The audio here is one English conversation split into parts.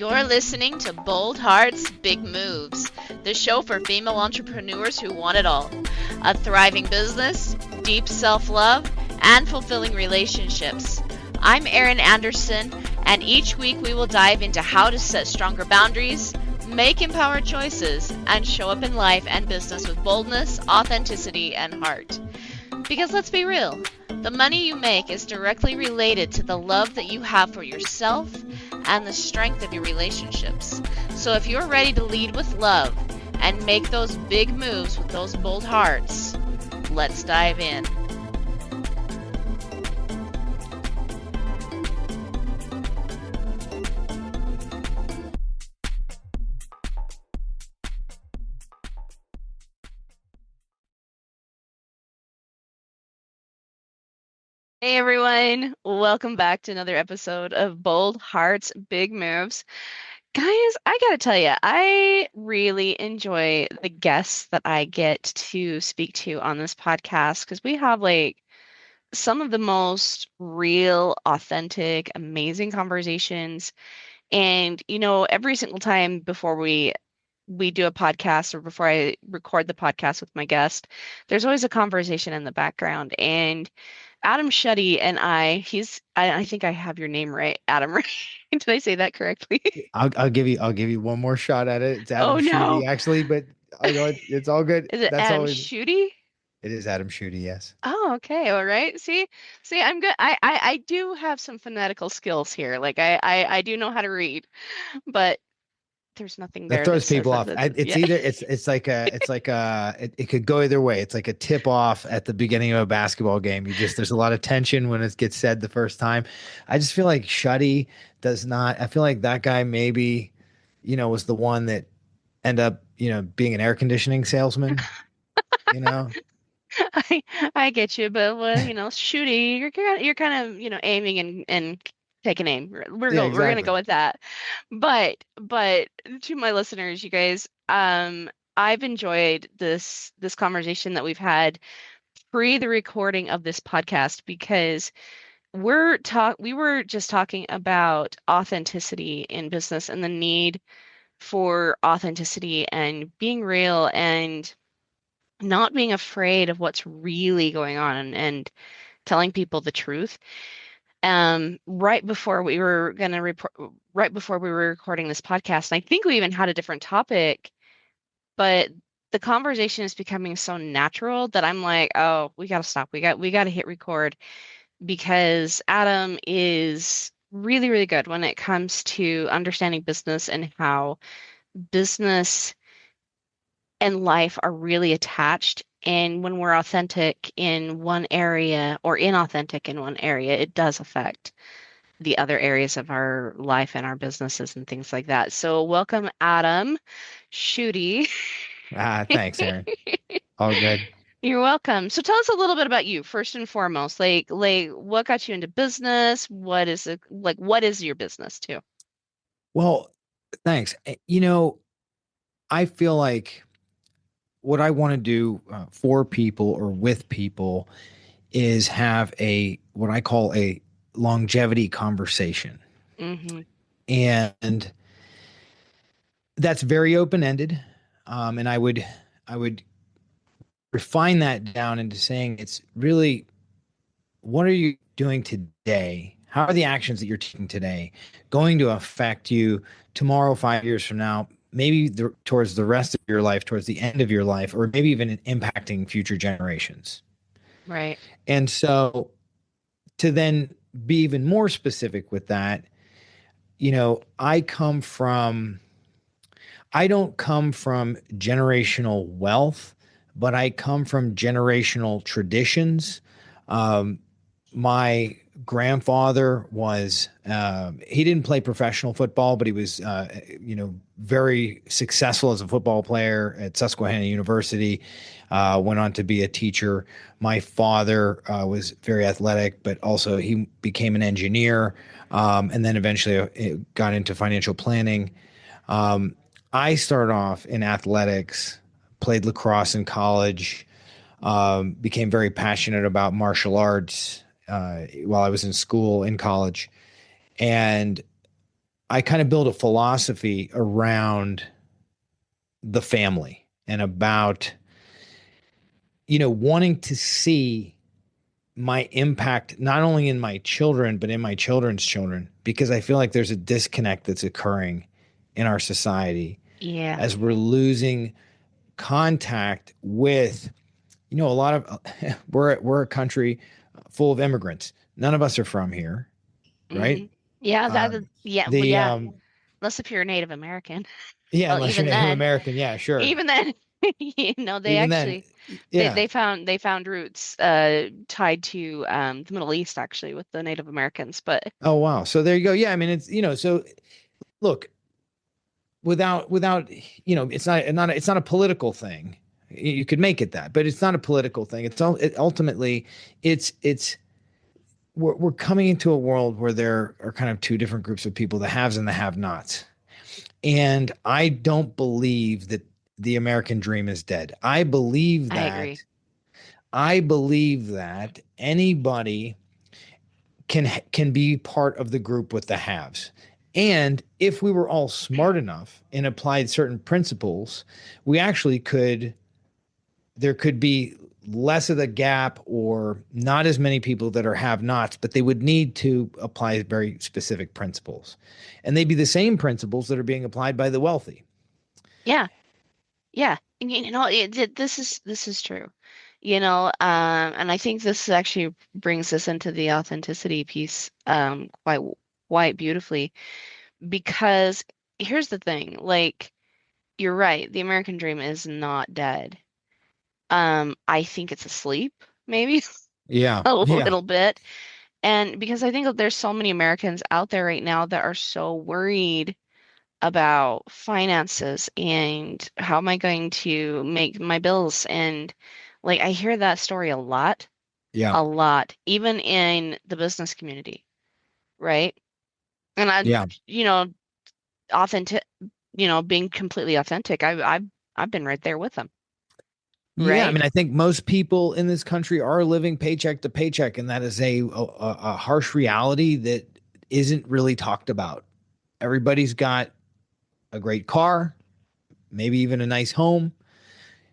You're listening to Bold Hearts, Big Moves, the show for female entrepreneurs who want it all: a thriving business, deep self love, and fulfilling relationships. I'm Erin Anderson, and each week we will dive into how to set stronger boundaries, make empowered choices, and show up in life and business with boldness, authenticity, and heart. Because let's be real, the money you make is directly related to the love that you have for yourself and the strength of your relationships. So if you're ready to lead with love and make those big moves with those bold hearts, let's dive in. Hey everyone, welcome back to another episode of Bold Hearts, Big Moves. Guys, I gotta tell you, I really enjoy the guests that I get to speak to on this podcast because we have some of the most real, authentic, amazing conversations. And every single time before we do a podcast or before I record the podcast with my guest, there's always a conversation in the background. And Adam Shutty and I think I have your name right, Adam, right? Did I say that correctly? I'll give you one more shot at it. It's Adam Oh Shooty no. actually, but I know it's all good. Is it That's Adam always Shooty? it is Adam Shooty, yes. Oh, okay. All right. See, I'm good. I do have some phonetical skills here. I do know how to read, but there's nothing That there that throws says people that off. this is, It's yeah. either it could go either way. It's like a tip off at the beginning of a basketball game. There's a lot of tension when it gets said the first time. I just feel like Shuddy does not. I feel like that guy maybe, was the one that end up, being an air conditioning salesman. You know, I I get you, but well, Shooty, you're kind of, aiming and taking aim. yeah, We're gonna exactly. go with that. But to my listeners, you guys, I've enjoyed this conversation that we've had pre the recording of this podcast because we were just talking about authenticity in business and the need for authenticity and being real and not being afraid of what's really going on and telling people the truth. Right before we were gonna report, right before we were recording this podcast, and I think we even had a different topic, but the conversation is becoming so natural that I'm like, oh, we gotta stop. We gotta hit record because Adam is really, really good when it comes to understanding business and how business and life are really attached. And when we're authentic in one area or inauthentic in one area, it does affect the other areas of our life and our businesses and things like that. So, welcome, Adam Shooty. Thanks, Aaron. All good. You're welcome. So, tell us a little bit about you first and foremost. What got you into business? What is it like? What is your business too? Well, thanks. I feel like what I want to do for people or with people is have a what I call a longevity conversation. Mm-hmm. And that's very open ended. And I would refine that down into saying it's really what are you doing today? How are the actions that you're taking today going to affect you tomorrow, 5 years from now, maybe towards the rest of your life, towards the end of your life, or maybe even impacting future generations? Right. And so to then be even more specific with that, I don't come from generational wealth, but I come from generational traditions. Um, my grandfather he didn't play professional football, but he was very successful as a football player at Susquehanna University. Went on to be a teacher. My father was very athletic, but also he became an engineer, and then eventually got into financial planning. um, I started off in athletics, played lacrosse in college, became very passionate about martial arts while I was in school in college. And I kind of build a philosophy around the family and about, wanting to see my impact not only in my children, but in my children's children, because I feel like there's a disconnect that's occurring in our society Yeah. as we're losing contact with, a lot of, we're a country full of immigrants. None of us are from here, right? Hmm. Yeah, Uh, yeah, well, the yeah. Unless if you're a Native American. Yeah, Well, unless you're even Native then, American, yeah, sure. even then, they Even then, actually yeah. they found roots tied to the Middle East actually with the Native Americans. But Oh wow. So there you go. Yeah, I mean it's so look, without it's not a political thing. You could make it that, but it's not a political thing. Ultimately it's we're coming into a world where there are kind of two different groups of people, the haves and the have-nots. And I don't believe that the American dream is dead. I agree. I believe that anybody can be part of the group with the haves. And if we were all smart enough and applied certain principles, we actually could there could be less of the gap or not as many people that are have nots, but they would need to apply very specific principles. And they'd be the same principles that are being applied by the wealthy. Yeah, yeah. And, this is true. And I think this actually brings us into the authenticity piece quite beautifully because here's the thing, like you're right, the American dream is not dead. I think it's asleep, maybe Yeah. a Yeah. little bit. And because I think that there's so many Americans out there right now that are so worried about finances and how am I going to make my bills? And like I hear that story Yeah. a lot, even in the business community, right? And Yeah. authentic, being completely authentic. I've been right there with them, Yeah, I right? mean, I think most people in this country are living paycheck to paycheck, and that is a harsh reality that isn't really talked about. Everybody's got a great car, maybe even a nice home.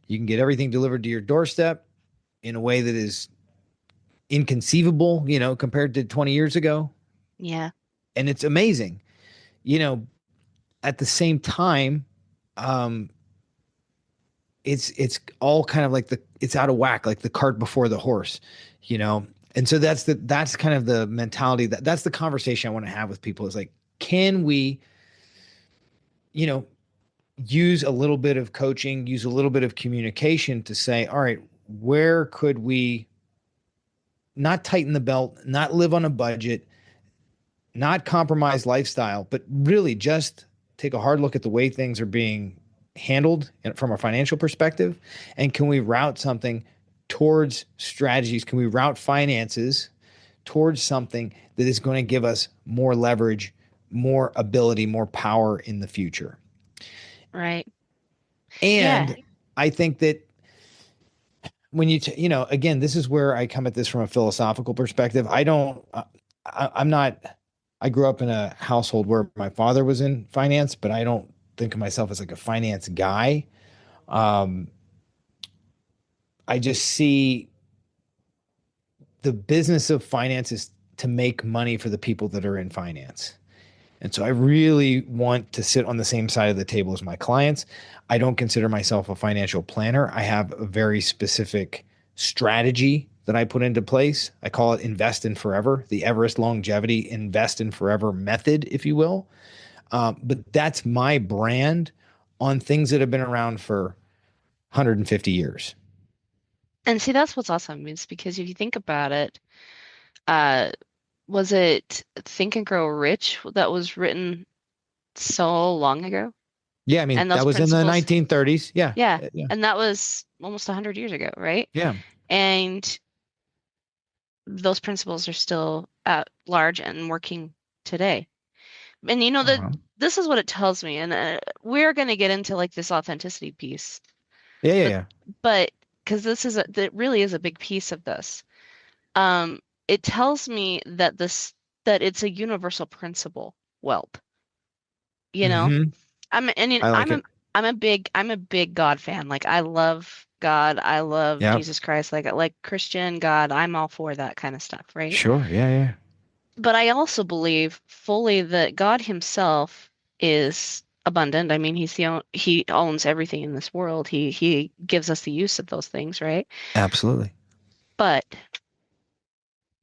You can get everything delivered to your doorstep in a way that is inconceivable, compared to 20 years ago. Yeah, And it's amazing. You know, at the same time, um, it's all kind of like it's out of whack, like the cart before the horse, you know. And so that's kind of the mentality that's the conversation I want to have with people is like, can we, you know, use a little bit of coaching, use a little bit of communication to say, all right, where could we not tighten the belt, not live on a budget, not compromise lifestyle, but really just take a hard look at the way things are being handled from a financial perspective? And can we route something towards strategies? Can we route finances towards something that is going to give us more leverage, more ability, more power in the future? right. Yeah. And I think that when again, this is where I come at this from a philosophical perspective. I'm not, I grew up in a household where my father was in finance, but I don't think of myself as like a finance guy. Um, I just see the business of finance is to make money for the people that are in finance. And so I really want to sit on the same side of the table as my clients. I don't consider myself a financial planner. I have a very specific strategy that I put into place. I call it Invest in Forever, the Everest Longevity Invest in Forever method, if you will. But that's my brand on things that have been around for 150 years. And see, that's what's awesome is because if you think about it, uh, was it Think and Grow Rich that was written so long ago? Yeah, I mean, And those that was in the principles, 1930s. Yeah. yeah, Yeah. and that was almost 100 years ago, right? Yeah. And those principles are still at large and working today. And that Uh-huh. this is what it tells me, and we're going to get into like this authenticity piece, Yeah. Yeah. but Yeah. but because that really is a big piece of this. It tells me that it's a universal principle, wealth. you know? Hmm. I like it. I'm a big God fan. Like I love God. I love Yep. Jesus Christ. Like Christian God. I'm all for that kind of stuff, right? Sure. Yeah. Yeah. But I also believe fully that God himself is abundant. I mean, he owns everything in this world. He gives us the use of those things, right? Absolutely. But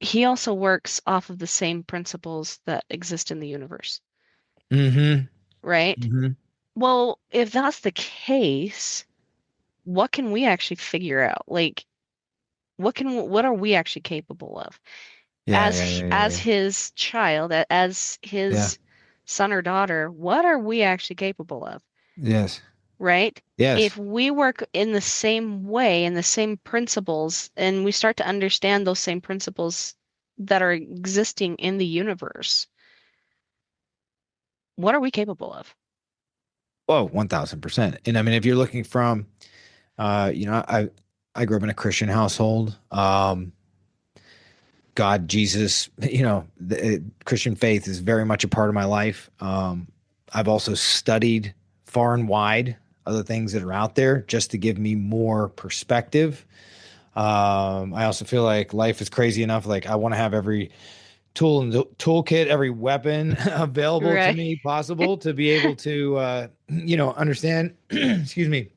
he also works off of the same principles that exist in the universe, Hmm. right? Hmm. Well, if that's the case, what can we actually figure out? Like, what are we actually capable of Yeah. Yeah. Yeah. Yeah. as Yeah. his child, as Yeah. his son or daughter? What are we actually capable of, Yes. right? Yes. If we work in the same way, in the same principles, and we start to understand those same principles that are existing in the universe, what are we capable of? Oh, 1000%. And I mean, if you're looking from, I grew up in a Christian household. God, Jesus, the Christian faith is very much a part of my life. I've also studied far and wide other things that are out there just to give me more perspective. I also feel like life is crazy enough. Like I want to have every tool in the toolkit, every weapon available to Right. me possible to be able to, understand, excuse me,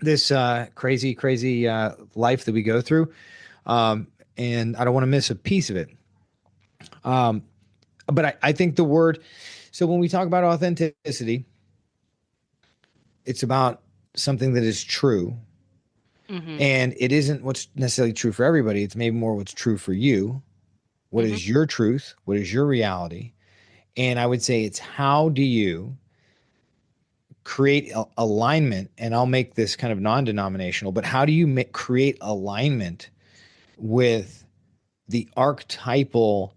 this crazy, crazy life that we go through. And I don't want to miss a piece of it. Um, but I think the word, so when we talk about authenticity, it's about something that is true. Hmm. And it isn't what's necessarily true for everybody. It's maybe more what's true for you. What Hmm. is your truth? What is your reality? And I would say it's how do you create alignment? And I'll make this kind of non denominational, but how do you create alignment with the archetypal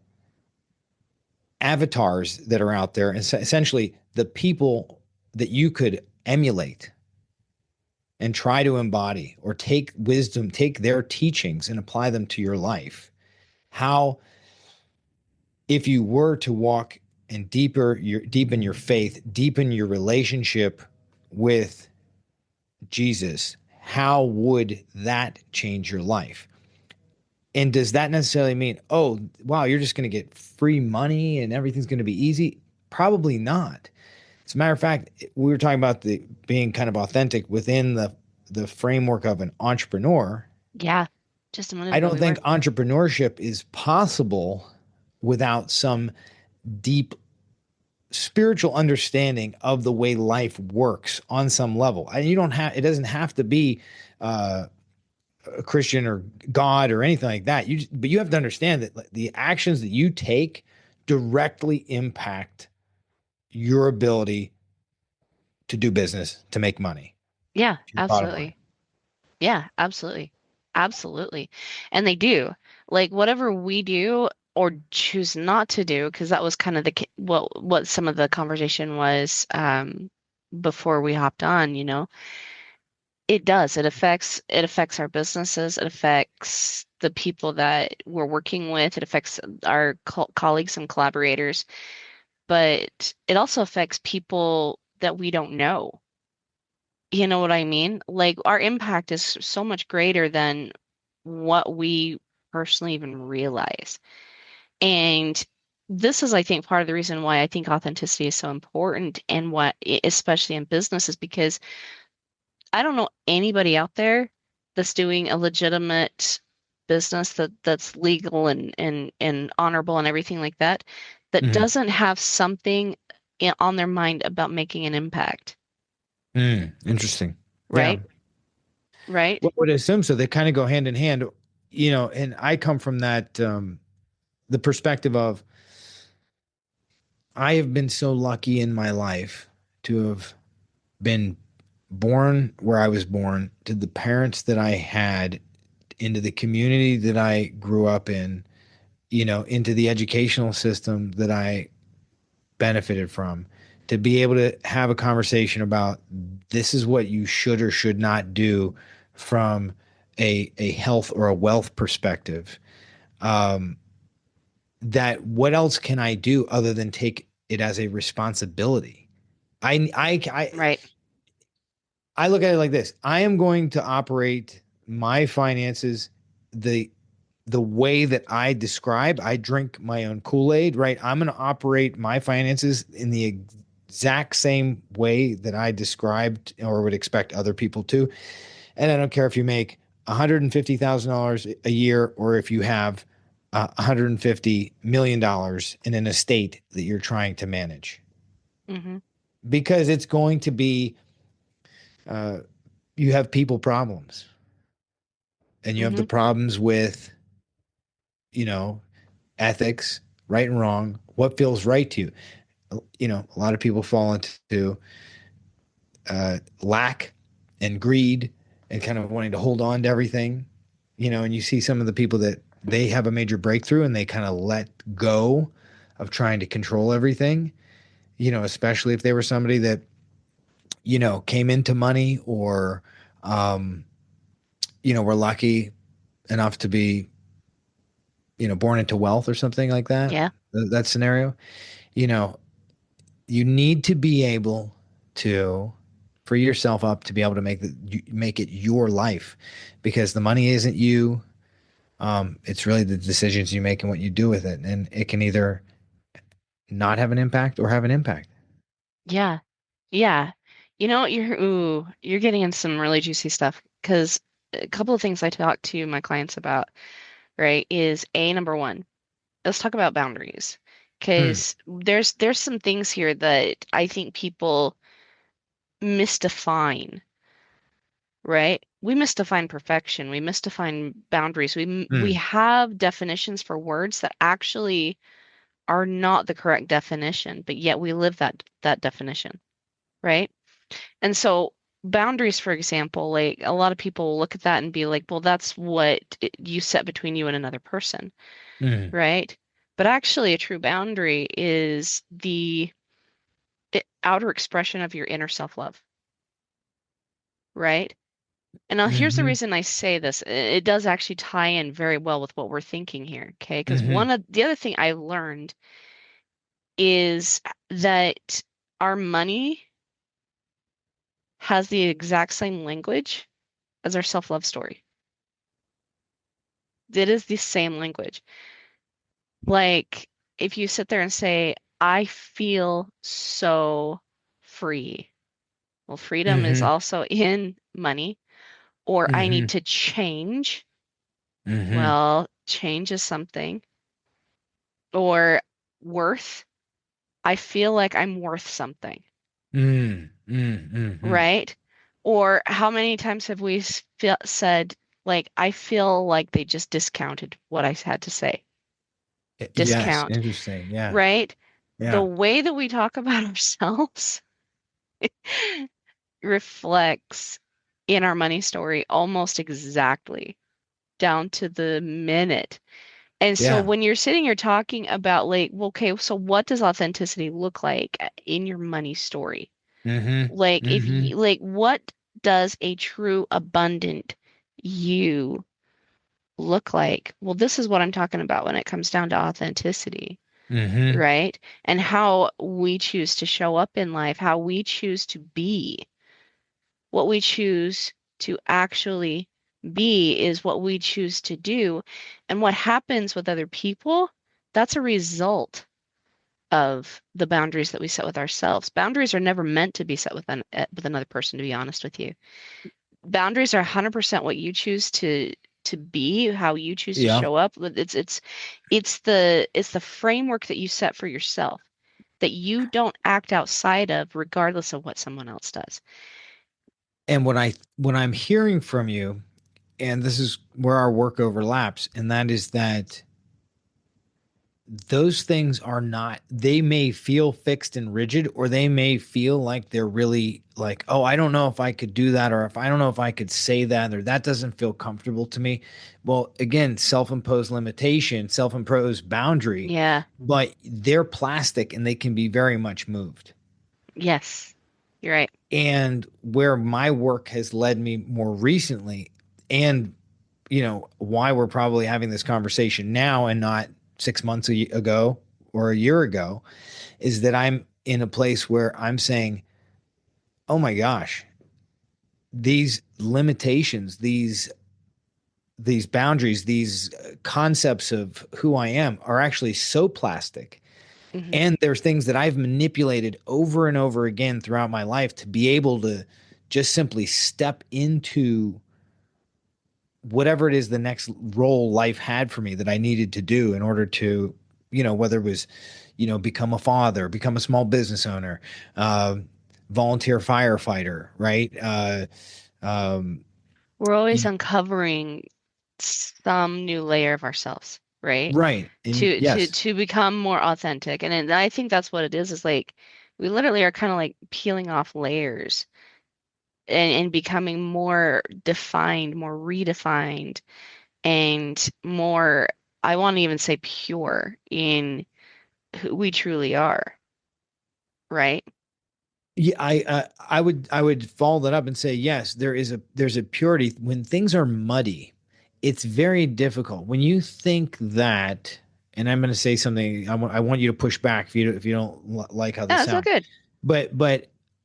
avatars that are out there and essentially the people that you could emulate and try to embody or take wisdom, take their teachings and apply them to your life? How, if you were to walk and deepen your faith, deepen your relationship with Jesus, how would that change your life? And does that necessarily mean, oh, wow, you're just going to get free money and everything's going to be easy? Probably not. As a matter of fact, we were talking about the being kind of authentic within the framework of an entrepreneur. Yeah. Just a minute I ago don't we were. think entrepreneurship is possible without some deep spiritual understanding of the way life works on some level. And you don't have it doesn't have to be a Christian or God or anything like that. But you have to understand that the actions that you take directly impact your ability to do business, to make money, Yeah, to your bottom line. absolutely. Yeah, absolutely. Absolutely. And they do. Like whatever we do or choose not to do, because that was kind of what some of the conversation was before we hopped on, it does. It affects our businesses, it affects the people that we're working with, it affects our colleagues and collaborators, but it also affects people that we don't know. You know what I mean? Like our impact is so much greater than what we personally even realize. And this is, I think, part of the reason why I think authenticity is so important and especially in business, is because I don't know anybody out there that's doing a legitimate business that's legal and honorable and everything like that, that Mm-hmm. doesn't have something on their mind about making an impact, Interesting. Yeah. right? Right? Well, I would assume so. They kind of go hand in hand, and I come from that, the perspective of I have been so lucky in my life to have been born where I was born, to the parents that I had, into the community that I grew up in, into the educational system that I benefited from, to be able to have a conversation about this is what you should or should not do from a health or a wealth perspective. Um, that what else can I do other than take it as a responsibility? I Right. I look at it like this. I am going to operate my finances the the way that I describe. I drink my own Kool-Aid, right? I'm going to operate my finances in the exact same way that I described or would expect other people to. And I don't care if you make $150,000 a year or if you have $150 million in an estate that you're trying to manage, Mm-hmm. because it's going to be uh, you have people problems, and you have the Mm-hmm. problems with, you know, ethics, right and wrong, what feels right to you. A lot of people fall into lack and greed and kind of wanting to hold on to everything, and you see some of the people that they have a major breakthrough and they kind of let go of trying to control everything, especially if they were somebody that, came into money or, um, were lucky enough to be, born into wealth or something like that, Yeah. that scenario. You know, you need to be able to free yourself up to be able to make it your life, because the money isn't you. It's really the decisions you make and what you do with it, and it can either not have an impact or have an impact. Yeah. Yeah. You're getting in some really juicy stuff because a couple of things I talk to my clients about, right, is number one, let's talk about boundaries. Mm, Because there's some things here that I think people misdefine, right? We misdefine perfection. We misdefine boundaries. We mm, have definitions for words that actually are not the correct definition, but yet we live that definition, right? And so boundaries, for example, like a lot of people will look at that and be like, well, that's what you set between you and another person, mm, right? But actually, a true boundary is outer expression of your inner self-love, right? And now here's the mm-hmm, reason I say this. It does actually tie in very well with what we're thinking here, okay? Because mm-hmm, one of the other thing I learned is that our money has the exact same language as our self-love story. It is the same language. Like if you sit there and say, I feel so free. Well, freedom is mm-hmm, also in money. Or I mm-hmm, need to change. mm-hmm, Well, change is something. Or worth. I feel like I'm worth something, mm, mm, mm-hmm. right? Or how many times have we said, like, I feel like they just discounted what I had to say? Yes, Discount, interesting. Yeah, right? The yeah. way that we talk about ourselves reflects in our money story almost exactly down to the minute. And so Yeah. when you're sitting here talking about like, well, okay, so what does authenticity look like in your money story? Mm-hmm. Like if Mm-hmm. you like what does a true abundant you look like? Well, this is what I'm talking about when it comes down to authenticity, Mm-hmm. right? And how we choose to show up in life, how we choose to be. What we choose to actually be is what we choose to do. And what happens with other people, that's a result of the boundaries that we set with ourselves. Boundaries are never meant to be set with another person, to be honest with you. Boundaries are 100% what you choose to be, how you choose to Yeah. show up. It's the framework that you set for yourself that you don't act outside of regardless of what someone else does. And what I'm hearing from you, and this is where our work overlaps, and that is that those things are not, they may feel fixed and rigid, or they may feel like they're really like, oh, I don't know if I could do that, or if I don't know if I could say that, or that doesn't feel comfortable to me. Well, again, self-imposed limitation, self-imposed boundary, Yeah. but they're plastic and they can be very much moved. Yes. You're right. And where my work has led me more recently, and why we're probably having this conversation now and not 6 months ago or a year ago, is that I'm in a place where I'm saying oh my gosh, these limitations, these boundaries, these concepts of who I am are actually so plastic. Hmm. And there's things that I've manipulated over and over again throughout my life to be able to just simply step into whatever it is the next role life had for me that I needed to do in order to, whether it was, become a father, become a small business owner, uh, volunteer firefighter, right? Um, We're always uncovering some new layer of ourselves, right? right. And yes, To become more authentic. And I think that's what it is like we literally are kind of like peeling off layers and becoming more defined, more redefined, and more, I want to even say pure in who we truly are, right? yeah, I would follow that up and say yes, there's a purity when things are muddy. It's very difficult when you think that. And I'm going to say something. I want you to push back if you don't like how Yeah, this that's all sounds. good. But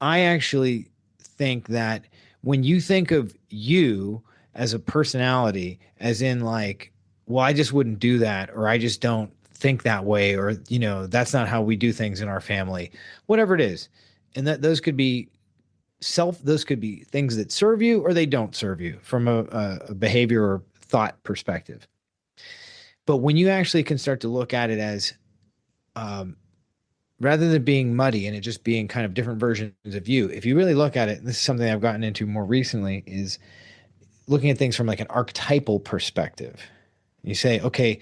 I actually think that when you think of you as a personality, as in like, well, I just wouldn't do that, or I just don't think that way, or that's not how we do things in our family, whatever it is. And that those could be things that serve you or they don't serve you from a behavior or thought perspective. But when you actually can start to look at it as um, rather than being muddy and it just being kind of different versions of you, if you really look at it, and this is something I've gotten into more recently, is looking at things from like an archetypal perspective. You say, okay,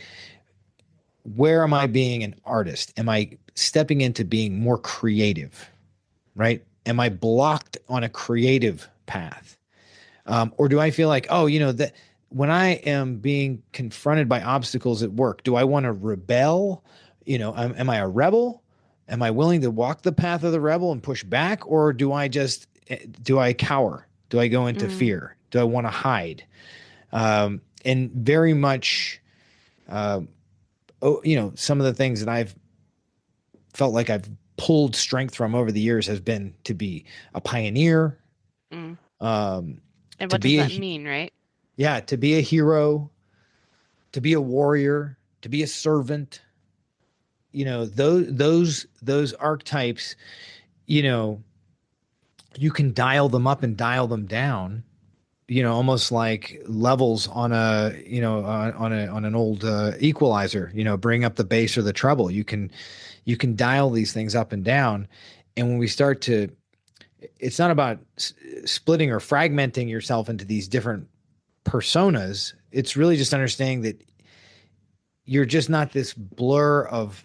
where am I being an artist? Am I stepping into being more creative? Right? Am I blocked on a creative path? Or do I feel like, oh, that when I am being confronted by obstacles at work, do I want to rebel? Am I a rebel? Am I willing to walk the path of the rebel and push back? Or do I cower? Do I go into Mm, fear? Do I want to hide? And very much, uh, some of the things that I've felt like I've pulled strength from over the years has been to be a pioneer, mm. um, And to what does be that a, mean, right? yeah, to be a hero, to be a warrior, to be a servant. Those archetypes. You know, you can dial them up and dial them down. Almost like levels on a on an old equalizer. Bring up the bass or the treble. You can dial these things up and down. And when we start to, it's not about splitting or fragmenting yourself into these different personas. It's really just understanding that you're just not this blur of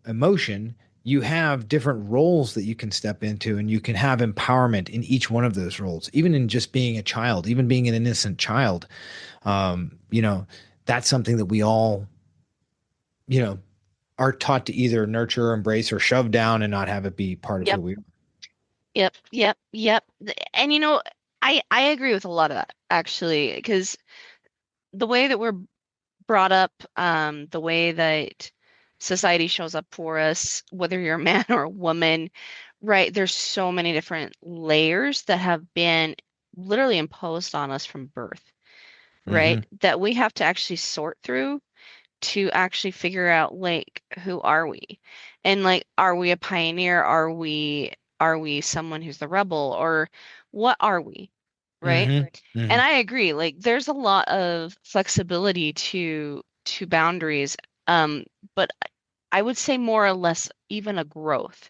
emotion. You have different roles that you can step into, and you can have empowerment in each one of those roles, even in just being a child, even being an innocent child. um you know that's something that we all you know are taught to either nurture, embrace, or shove down and not have it be part of who Yep, we are. yep, yep, yep. And I agree with a lot of that actually, because the way that we're brought up, the way that society shows up for us, whether you're a man or a woman, right? There's so many different layers that have been literally imposed on us from birth, Mm-hmm. right? That we have to actually sort through to actually figure out like who are we? And like are we a pioneer? Are we someone who's the rebel or what are we? Right? Mm-hmm. Mm-hmm. And I agree, like there's a lot of flexibility to boundaries. But I would say more or less even a growth.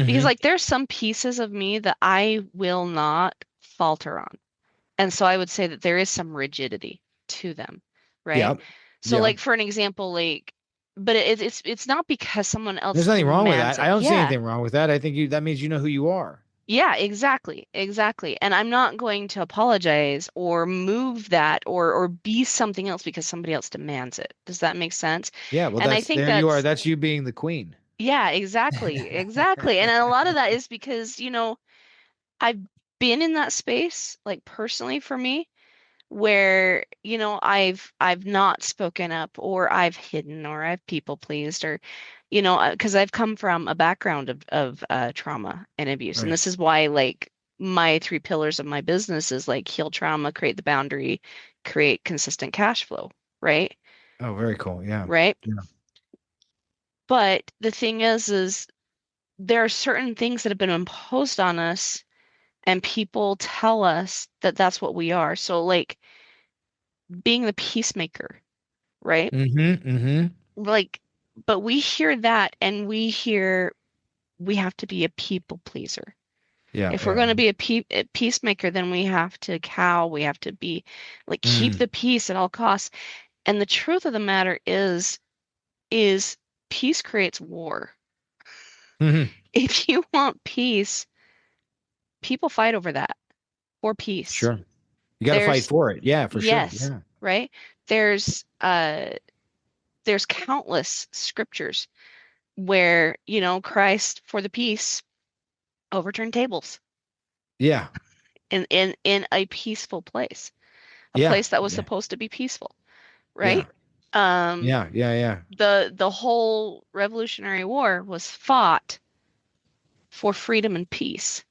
Because Mm-hmm. like there's some pieces of me that I will not falter on. And so I would say that there is some rigidity to them, right? Yeah. So Yeah. like for an example, like, but it's not because someone else There's nothing wrong with demands that. I it. don't see Yeah. anything wrong with that. I think that means you know who you are. Yeah, exactly. Exactly. And I'm not going to apologize or move that or be something else because somebody else demands it. Does that make sense? Yeah, well, And I that's think there you are. that's, That's you being the queen. yeah, exactly. Exactly. And a lot of that is because, I've been in that space, like personally for me, where I've not spoken up or I've hidden or I've people pleased or because I've come from a background of trauma and abuse, and Right. this is why like my three pillars of my business is like heal trauma, create the boundary, create consistent cash flow, right? Oh, very cool. Yeah. Right. Yeah. But the thing is there are certain things that have been imposed on us, and people tell us that that's what we are. So, like being the peacemaker, right? Mm-hmm. Mm-hmm. Like, but we hear that and we hear we have to be a people pleaser. Yeah. If we're Yeah. going to be a peacemaker, then we have to cow, we have to be like keep Mm. the peace at all costs. And the truth of the matter is peace creates war. Mm-hmm. If you want peace, people fight over that for peace. Sure. You got to fight There's for it. Yeah, for sure. yes, Yeah. right? There's uh there's countless scriptures where, Christ for the peace overturned tables Yeah. in a peaceful place, a Yeah. place that was Yeah. supposed to be peaceful, Yeah. right? Um, Yeah. Yeah. Yeah. the whole Revolutionary War was fought for freedom and peace,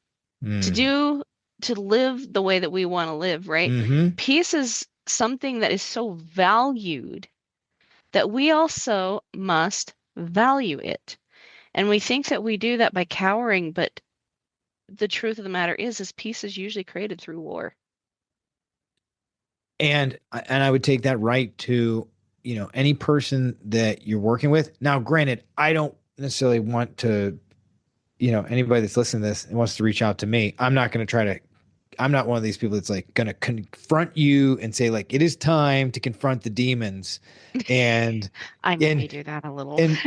to Mm. do to live the way that we want to live, right? Mm-hmm. Peace is something that is so valued that we also must value it. And we think that we do that by cowering, but the truth of the matter is peace is usually created through war. And I would take that right to, any person that you're working with. Now, granted, I don't necessarily want to, anybody that's listening to this and wants to reach out to me, I'm not one of these people that's like going to confront you and say like, it is time to confront the demons. And, I and, may do that a little. and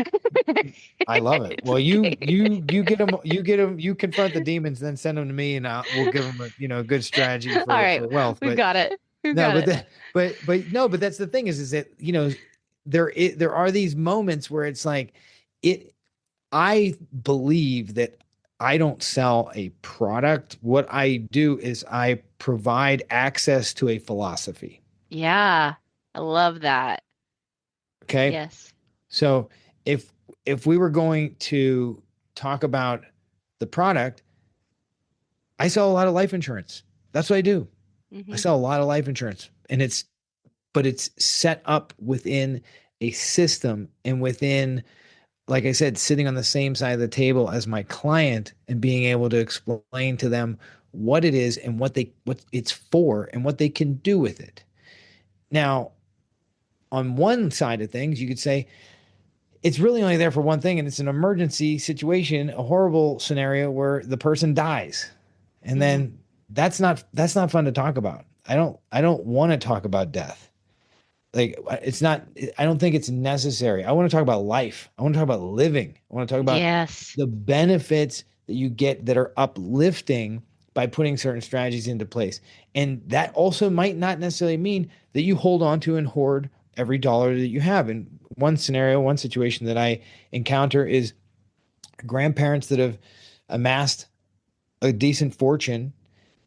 I love it. Well, Okay. you confront the demons, then send them to me and we'll give them a good strategy All right, for wealth. we've got it. We've No, got but it. but that's the thing is that there are these moments where it's like it. I believe that I don't sell a product. What I do is I provide access to a philosophy. Yeah, I love that. Okay, Yes. so if if we were going to talk about the product, I sell a lot of life insurance. That's what I do. I Hmm. sell a lot of life insurance, and it's set up within a system and within, like I said, sitting on the same side of the table as my client and being able to explain to them what it is and what it's for and what they can do with it. Now, on one side of things, you could say it's really only there for one thing, and it's an emergency situation, a horrible scenario where the person dies. And Hmm. then that's not fun to talk about. I don't want to talk about death. Like it's not, I don't think it's necessary. I want to talk about life. I want to talk about living. I want to talk about Yes. the benefits that you get that are uplifting by putting certain strategies into place. And that also might not necessarily mean that you hold on to and hoard every dollar that you have. In one scenario, one situation that I encounter is grandparents that have amassed a decent fortune,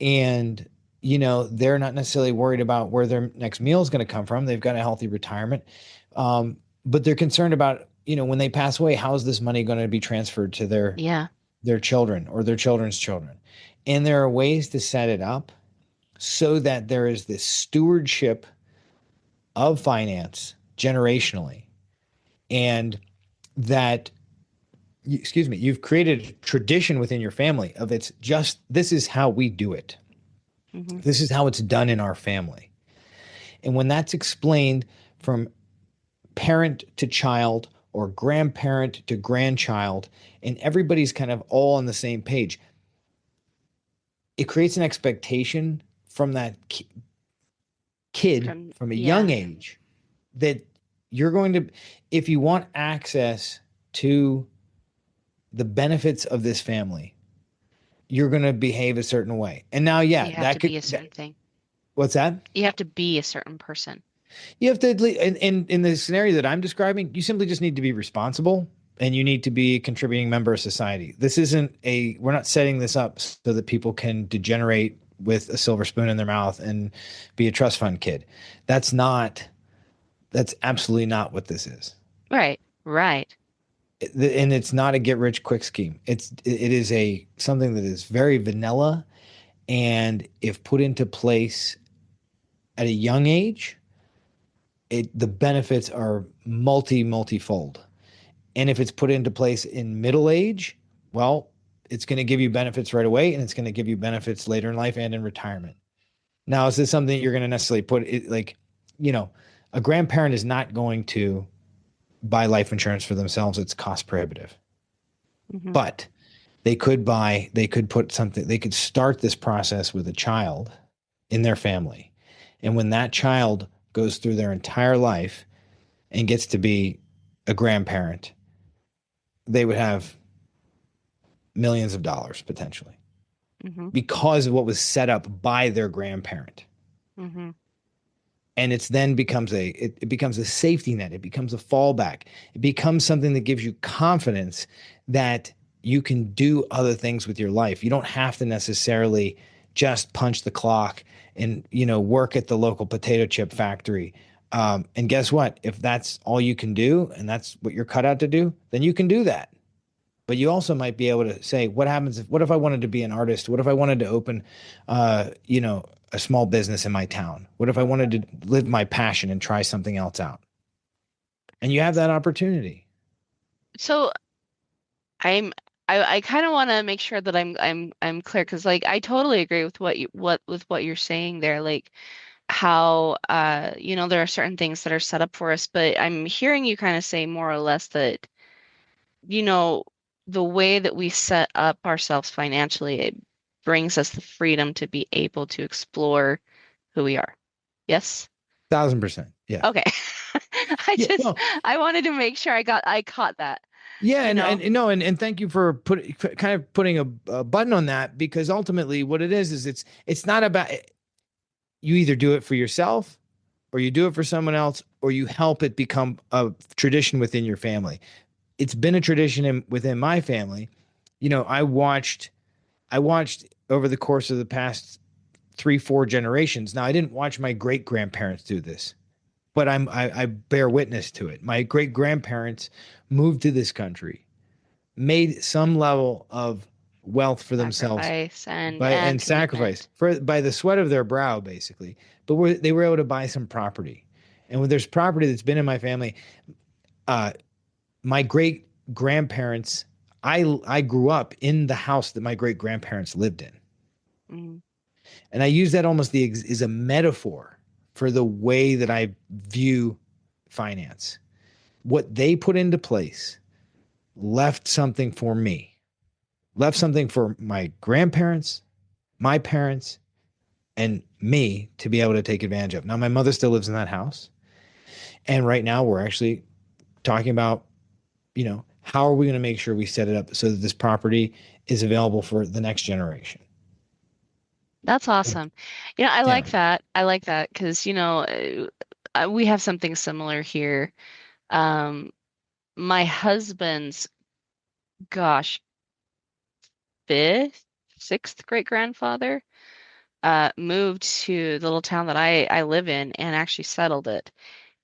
and they're not necessarily worried about where their next meal is going to come from. They've got a healthy retirement, but they're concerned about when they pass away, how is this money going to be transferred to Yeah. their children or their children's children. And there are ways to set it up so that there is this stewardship of finance generationally, and that, excuse me, you've created a tradition within your family of, it's just, this is how we do it. Hmm. This is how it's done in our family. And when that's explained from parent to child or grandparent to grandchild, and everybody's kind of all on the same page, it creates an expectation from that kid From from a young yeah. age that you're going to, if you want access to the benefits of this family, you're going to behave a certain way. And now, yeah, You have that to could, be a certain thing. what's that? You have to be a certain person. You have to, in the scenario that I'm describing, you simply just need to be responsible and you need to be a contributing member of society. We're not setting this up so that people can degenerate with a silver spoon in their mouth and be a trust fund kid. That's not, that's absolutely not what this is. Right. Right. And it's not a get rich quick scheme. It is something that is very vanilla, And if put into place at a young age, the benefits are multifold. And if it's put into place in middle age, well, it's going to give you benefits right away, and it's going to give you benefits later in life and in retirement. Now, is this something that you're going to necessarily put it like, you know, a grandparent is not going to buy life insurance for themselves. It's cost prohibitive. Hmm. But they could put something, they could start this process with a child in their family. And when that child goes through their entire life and gets to be a grandparent, they would have millions of dollars potentially Hmm. because of what was set up by their grandparent. Hmm. And it's then becomes it becomes a safety net. It becomes a fallback. It becomes something that gives you confidence that you can do other things with your life. You don't have to necessarily just punch the clock and work at the local potato chip factory. And guess what? If that's all you can do and that's what you're cut out to do, then you can do that. But you also might be able to say, what if I wanted to be an artist? What if I wanted to open, a small business in my town? What if I wanted to live my passion and try something else out? And you have that opportunity. So I'm I kind of want to make sure that I'm clear because like I totally agree with what you're saying there, like how there are certain things that are set up for us, but I'm hearing you kind of say more or less that you know the way that we set up ourselves financially, it brings us the freedom to be able to explore who we are. Yes? 1,000%. Yeah. Okay. I Yeah. just No. I wanted to make sure I caught that, Yeah. you know. And no. And thank you for kind of putting a button on that, because ultimately what it is it's not about, you either do it for yourself or you do it for someone else or you help it become a tradition within your family. It's been a tradition within my family. I watched over the course of the past 3, 4 generations. Now, I didn't watch my great grandparents do this, but I bear witness to it. My great grandparents moved to this country, made some level of wealth for themselves Sacrifice and by and sacrifice commitment. for by the sweat of their brow, basically. But they were able to buy some property, and when there's property that's been in my family, uh, my great grandparents, I grew up in the house that my great grandparents lived in. Mm, And I use that almost as a metaphor for the way that I view finance. What they put into place left something for me, left something for my grandparents, my parents, and me to be able to take advantage of. Now, my mother still lives in that house. And right now, we're actually talking about, how are we going to make sure we set it up so that this property is available for the next generation? that's awesome. I Yeah. like that. I like that because, we have something similar here. Um, my husband's, gosh, fifth, sixth great grandfather moved to the little town that I live in and actually settled it.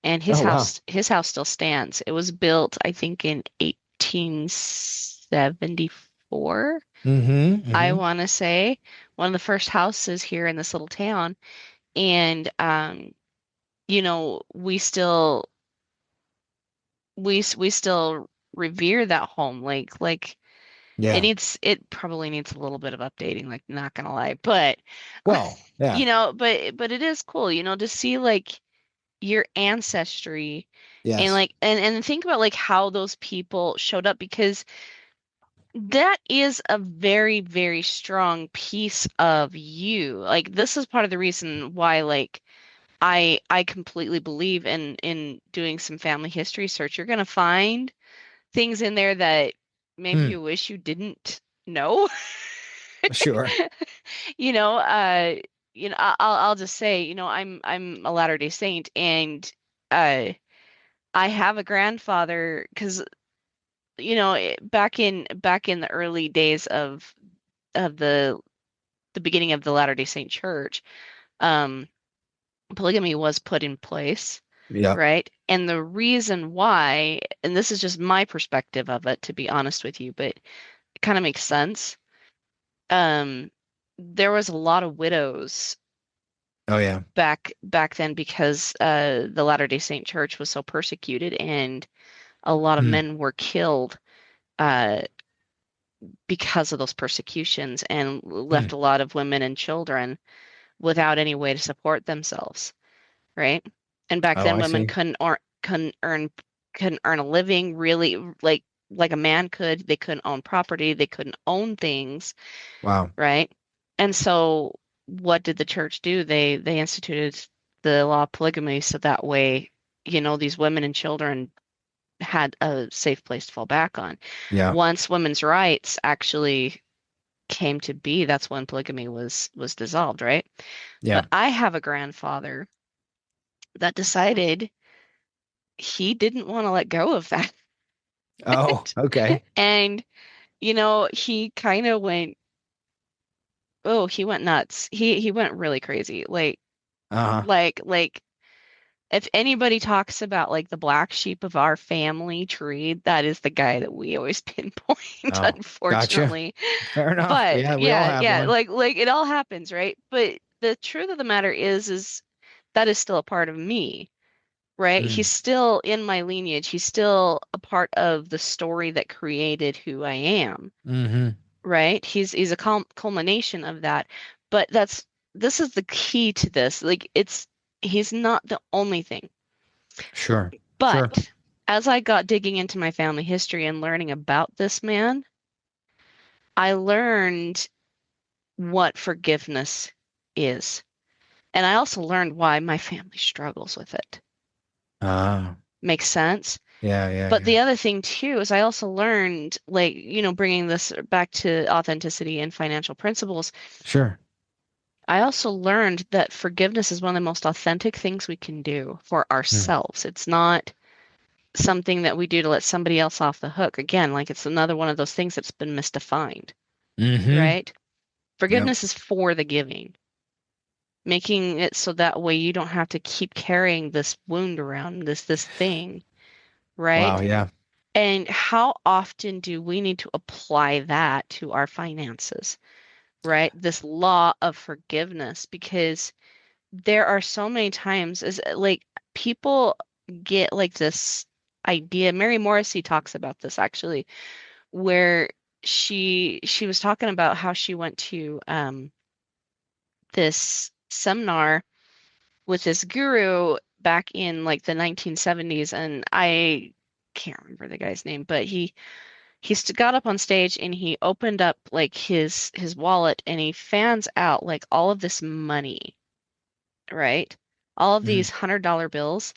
And Oh, wow. his house still stands. It was built, I think, in 1874. Mm-hmm. I Mm-hmm. want to say one of the first houses here in this little town. And we still revere that home. Like Yeah. it probably needs a little bit of updating, like not gonna lie. But Well, yeah. but it is cool, to see like your ancestry and Yes. like and think about like how those people showed up because that is a very, very strong piece of you. Like this is part of the reason why like I completely believe in doing some family history search. You're gonna find things in there that maybe Hmm. you wish you didn't know. Sure. You know, uh, I'll just say, I'm a Latter-day Saint, and uh, I have a grandfather because back in the early days of the beginning of the Latter-day Saint Church, um, polygamy was put in place, Yep. right? And the reason why, and this is just my perspective of it, to be honest with you, but it kind of makes sense. Um, there was a lot of widows Oh yeah. back then because the Latter-day Saint Church was so persecuted, and a lot of Hmm. men were killed uh, because of those persecutions, and Hmm. left a lot of women and children without any way to support themselves, right? And back Oh, then, I women see. couldn't earn a living really like a man could. They couldn't own property. They couldn't own things, Wow. right? And so, what did the church do? They instituted the law of polygamy, so that way, these women and children had a safe place to fall back on. Yeah. Once women's rights actually came to be, that's when polygamy was dissolved, right? Yeah. But I have a grandfather that decided he didn't want to let go of that. Oh, okay. And, he kind of went, oh, he went nuts. He went really crazy. Uh-huh. Like if anybody talks about like the black sheep of our family tree, that is the guy that we always pinpoint, Oh, gotcha. unfortunately. Fair enough. But Yeah, we all yeah, have yeah, one. like it all happens, right? But the truth of the matter is that is still a part of me, right? He's Mm. still in my lineage. He's still a part of the story that created who I am, Mm-hmm. right? He's a culmination of that. But this is the key to this. Like he's not the only thing. Sure. Sure. But as I got digging into my family history and learning about this man, I learned what forgiveness is. And I also learned why my family struggles with it. Ah, Makes sense? yeah, yeah, But yeah. the other thing too is I also learned, like, bringing this back to authenticity and financial principles, Sure. I also learned that forgiveness is one of the most authentic things we can do for Mm. ourselves. It's not something that we do to let somebody else off the hook. Again, like it's another one of those things that's been misdefined, Mm-hmm. right? Yep. Forgiveness is for the giving, making it so that way you don't have to keep carrying this wound around, this thing, Wow, right? yeah. And how often do we need to apply that to our finances, right? This law of forgiveness, because there are so many times as like people get like this idea. Mary Morrissey talks about this actually, where she was talking about how she went to this seminar with this guru back in like the 1970s, and I can't remember the guy's name, but he got up on stage and he opened up like his wallet and he fans out like all of this money, right? All of Mm. these $100 bills,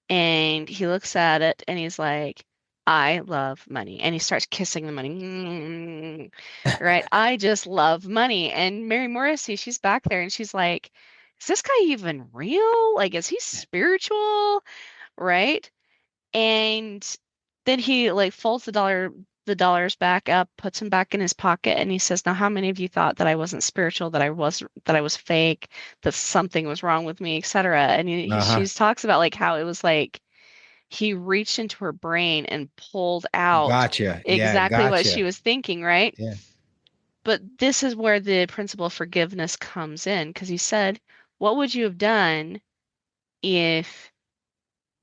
and he looks at it and he's like, I love money. And he starts kissing the money. Right? I just love money. And Mary Morrissey, she's back there and she's like, is this guy even real? Like, is he spiritual? Right? And then he like folds the dollars back up, puts them back in his pocket, and he says, "Now, how many of you thought that I wasn't spiritual, that I was fake, that something was wrong with me, etc." And she Uh-huh. talks about like how it was like he reached into her brain and pulled out Gotcha. Yeah, exactly what she gotcha. was thinking, right? Yeah. But this is where the principle of forgiveness comes in, because he said, "What would you have done if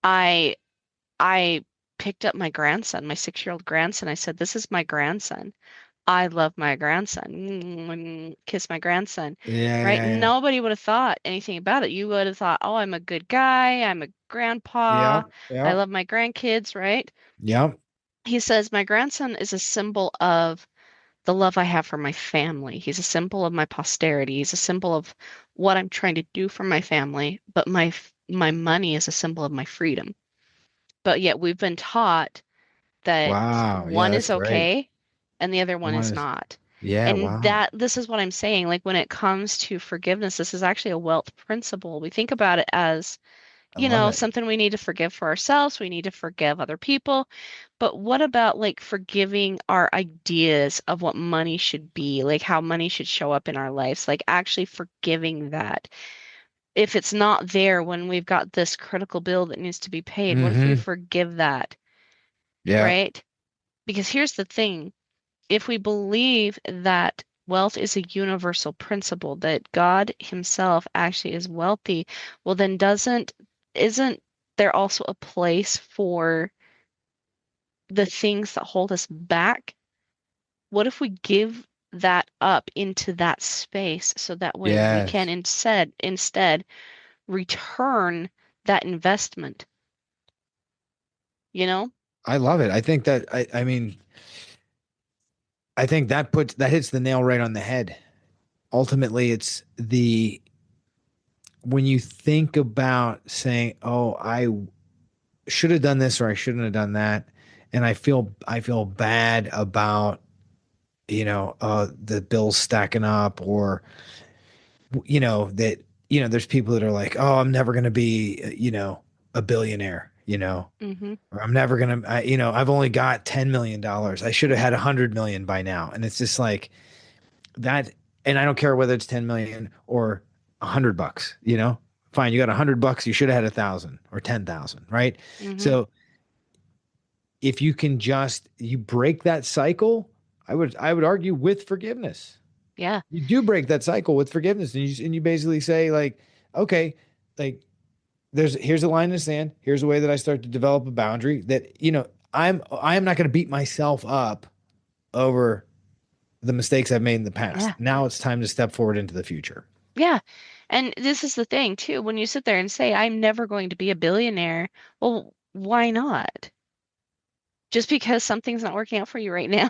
I I picked up my grandson, my 6-year-old grandson. I said, This is my grandson. I love my grandson. Kiss my grandson, Yeah, right? yeah, yeah. Nobody would have thought anything about it. You would have thought, Oh, I'm a good guy. I'm a grandpa. Yep, I yep, love my grandkids, right? yep. He says, My grandson is a symbol of the love I have for my family. He's a symbol of my posterity. He's a symbol of what I'm trying to do for my family. But my money is a symbol of my freedom. But yet we've been taught that Wow. Yeah, one that's is great. okay and the other one One is is, not. yeah, And wow. that this is what I'm saying. Like when it comes to forgiveness, this is actually a wealth principle. We think about it as, I love it. something we need to forgive for ourselves, we need to forgive other people. But what about like forgiving our ideas of what money should be, like how money should show up in our lives, like actually forgiving that? If it's not there when we've got this critical bill that needs to be paid, what if we Mm-hmm. forgive that, Yeah. right? Because here's the thing, if we believe that wealth is a universal principle, that God himself actually is wealthy, well then isn't there also a place for the things that hold us back? What if we give that up into that space so that way we can Yes. instead return that investment, you know? I love it. I think that I mean, I think that hits the nail right on the head. Ultimately, it's the when you think about saying, "Oh, I should have done this or I shouldn't have done that," and I feel bad about the bills stacking up, or that there's people that are like, "Oh, I'm never going to be a billionaire," Hmm. or I'm never going to, I've only got $10 million. I should have had 100 million by now, and it's just like that. And I don't care whether it's 10 million or $100. Fine, you got $100, you should have had 1,000 or 10,000, right? Hmm. So if you can just you break that cycle, I would argue with forgiveness. Yeah. You do break that cycle with forgiveness, and you basically say like, okay, like here's a line in the sand. Here's a way that I start to develop a boundary that I am not going to beat myself up over the mistakes I've made in the past. Yeah. Now it's time to step forward into the future. Yeah. And this is the thing too, when you sit there and say, I'm never going to be a billionaire, well, why not? Just because something's not working out for you right now,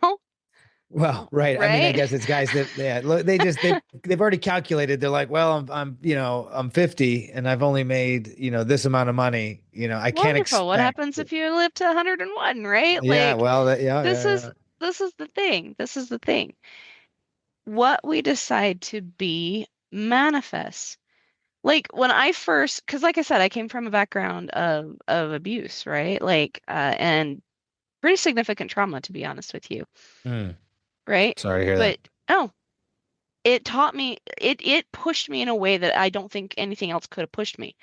Well, right. I mean, I right? guess it's guys that look, they've already calculated. They're like, well, I'm 50 and I've only made this amount of money. I can't Wonderful. What expect. happens if you live to 101, right? Yeah. Like Well, yeah, this yeah, is yeah. this is the thing. This is the thing. What we decide to be manifests. Like when I first, because like I said, I came from a background of abuse, right? Like and pretty significant trauma, to be honest with you, Mm, right? sorry to hear that. But oh, it taught me, it pushed me in a way that I don't think anything else could have pushed me.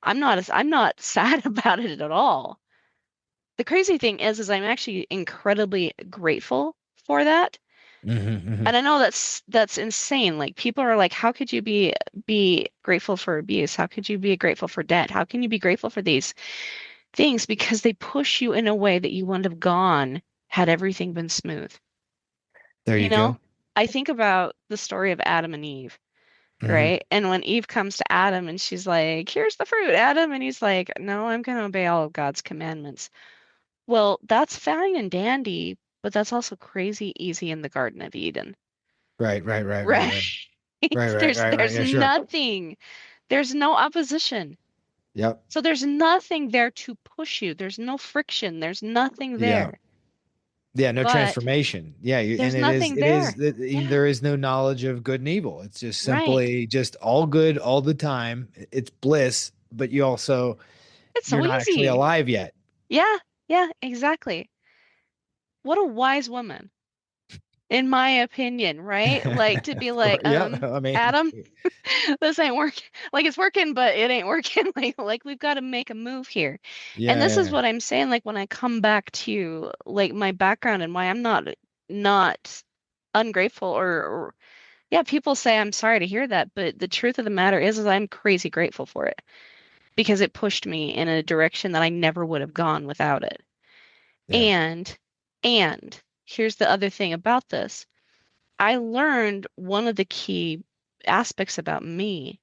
I'm not sad about it at all. The crazy thing is I'm actually incredibly grateful for that. Hmm. Hmm. And I know that's insane. Like people are like, how could you be grateful for abuse? How could you be grateful for debt? How can you be grateful for these things? Because they push you in a way that you wouldn't have gone had everything been smooth. There You you know, go. I think about the story of Adam and Eve, Hmm. right? And when Eve comes to Adam and she's like, here's the fruit, Adam. And he's like, no, I'm going to obey all of God's commandments. Well, that's fine and dandy, but that's also crazy easy in the Garden of Eden, Right, right, right, right, right? right, right, right, right, right. There's Yeah, sure. nothing, there's no opposition. Yep. So there's nothing there to push you. There's no friction. There's nothing Yeah. there. Yeah. No But transformation. Yeah. And there's it is, nothing it is, there. it, Yeah, there is no knowledge of good and evil. It's just right. simply just all good all the time. It's bliss, but It's you're so not actually easy. alive yet. Yeah, yeah, exactly. What a wise woman, in my opinion, right? Like to be like, Yeah. I mean, Adam, this ain't working. Like it's working, but it ain't working. Like we've got to make a move here. And yeah, this is yeah. what I'm saying. Like when I come back to like my background and why I'm not ungrateful or yeah, people say I'm sorry to hear that, but the truth of the matter is I'm crazy grateful for it because it pushed me in a direction that I never would have gone without it. Yeah. And and here's the other thing about this. I learned one of the key aspects about me.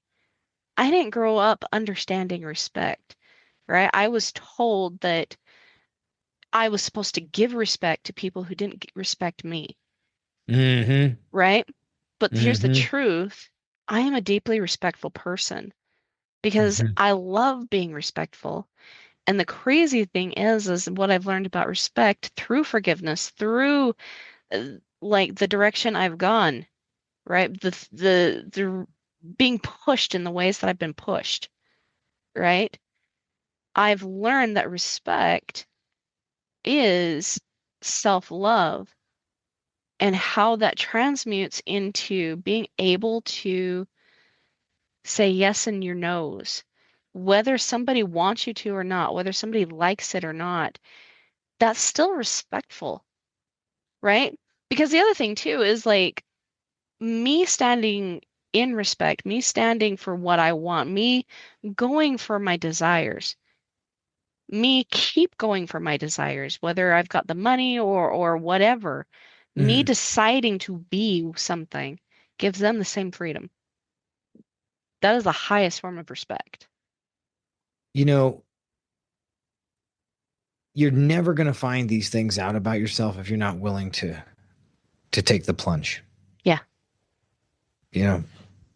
I didn't grow up understanding respect, right? I was told that I was supposed to give respect to people who didn't respect me, Mm-hmm. right? But here's the Mm-hmm. truth. I am a deeply respectful person because Mm-hmm. I love being respectful. And the crazy thing is what I've learned about respect through forgiveness, through uh, like the direction I've gone, right? The being pushed in the ways that I've been pushed, right? I've learned that respect is self-love and how that transmutes into being able to say yes in your no's, whether somebody wants you to or not, whether somebody likes it or not, that's still respectful, right? Because the other thing too is like me standing in respect, me standing for what I want, me going for my desires, me keep going for my desires, whether I've got the money or whatever, me Mhm. deciding to be something gives them the same freedom. That is the highest form of respect. You know, you're never going to find these things out about yourself if you're not willing to take the plunge. Yeah. You know,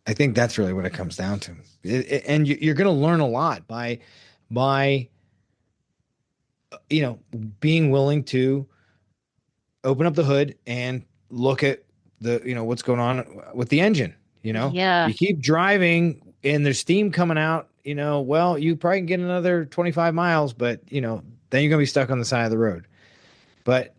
I think that's really what it comes down to. And you're going to learn a lot by being willing to open up the hood and look at what's going on with the engine. Yeah. You keep driving and there's steam coming out. Well, you probably can get another 25 miles, but then you're going to be stuck on the side of the road. But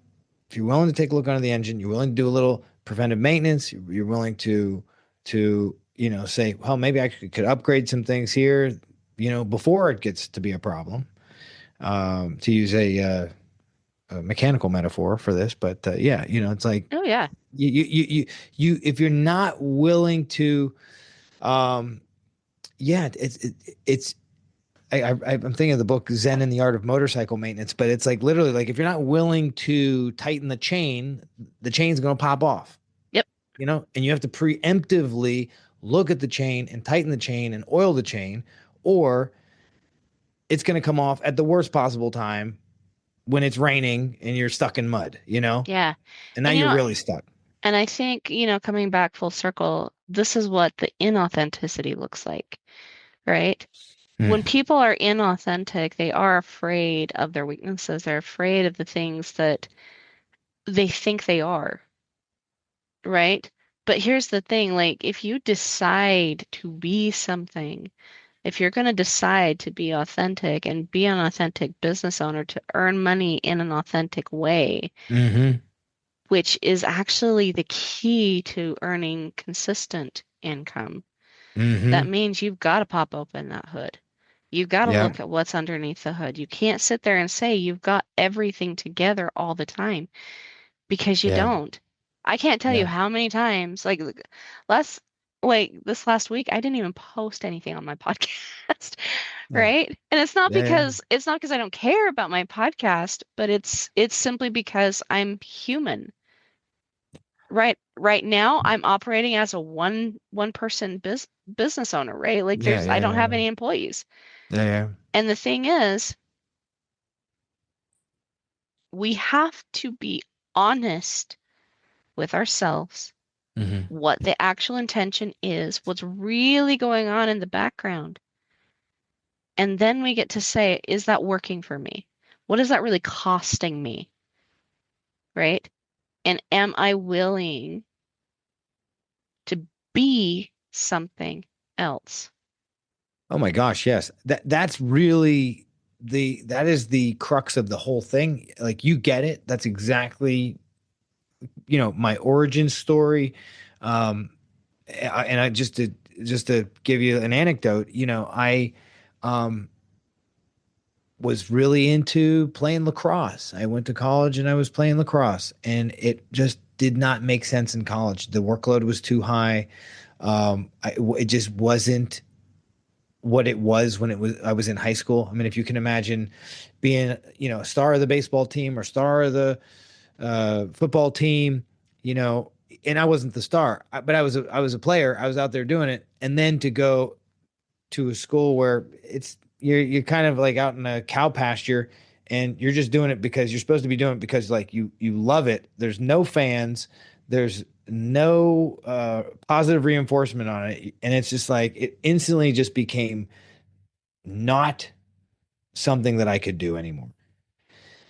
if you're willing to take a look under the engine, you're willing to do a little preventive maintenance, you're willing to say, well, maybe I could upgrade some things here, before it gets to be a problem. To use a mechanical metaphor for this, but yeah, it's like Oh, yeah. if you're not willing to, um, yeah, it's I'm thinking of the book Zen and the Art of Motorcycle Maintenance, but it's like literally like if you're not willing to tighten the chain's going to pop off, Yep. and you have to preemptively look at the chain and tighten the chain and oil the chain, or it's going to come off at the worst possible time when it's raining and you're stuck in mud, Yeah. and now And you're really stuck. and I think, coming back full circle, this is what the inauthenticity looks like, right? When Mm. people are inauthentic, they are afraid of their weaknesses. They're afraid of the things that they think they are, right? But here's the thing, like if you decide to be something, if you're going to decide to be authentic and be an authentic business owner to earn money in an authentic way, Mm-hmm. which is actually the key to earning consistent income, that Mm-hmm. means you've got to pop open that hood. You've got to Yeah. look at what's underneath the hood. You can't sit there and say you've got everything together all the time because you Yeah. don't. I can't tell you Yeah. how many times, last, like this last week, I didn't even post anything on my podcast, Yeah. right? And Yeah. it's not because I don't care about my podcast, but it's simply because I'm human. Right now, I'm operating as a one person business owner, right? Like Yeah. I don't have Yeah. any employees. Yeah. Yeah. And the thing is, we have to be honest with ourselves, Mm-hmm. what the actual intention is, what's really going on in the background. And then we get to say, is that working for me? What is that really costing me? Right? And am I willing to be something else? Oh my gosh, yes. That's really that is the crux of the whole thing. Like you get it. That's exactly, my origin story. Um and I just to give you an anecdote, I um was really into playing lacrosse. I went to college and I was playing lacrosse and it just did not make sense in college. The workload was too high. It just wasn't what it was when I was in high school. I mean, if you can imagine being, a star of the baseball team or star of the football team, and I wasn't the star, but I was a player. I was out there doing it, and then to go to a school where you're kind of like out in a cow pasture, and you're just doing it because you're supposed to be doing it because like you love it. There's no fans. There's no positive reinforcement on it, and it's just like it instantly just became not something that I could do anymore.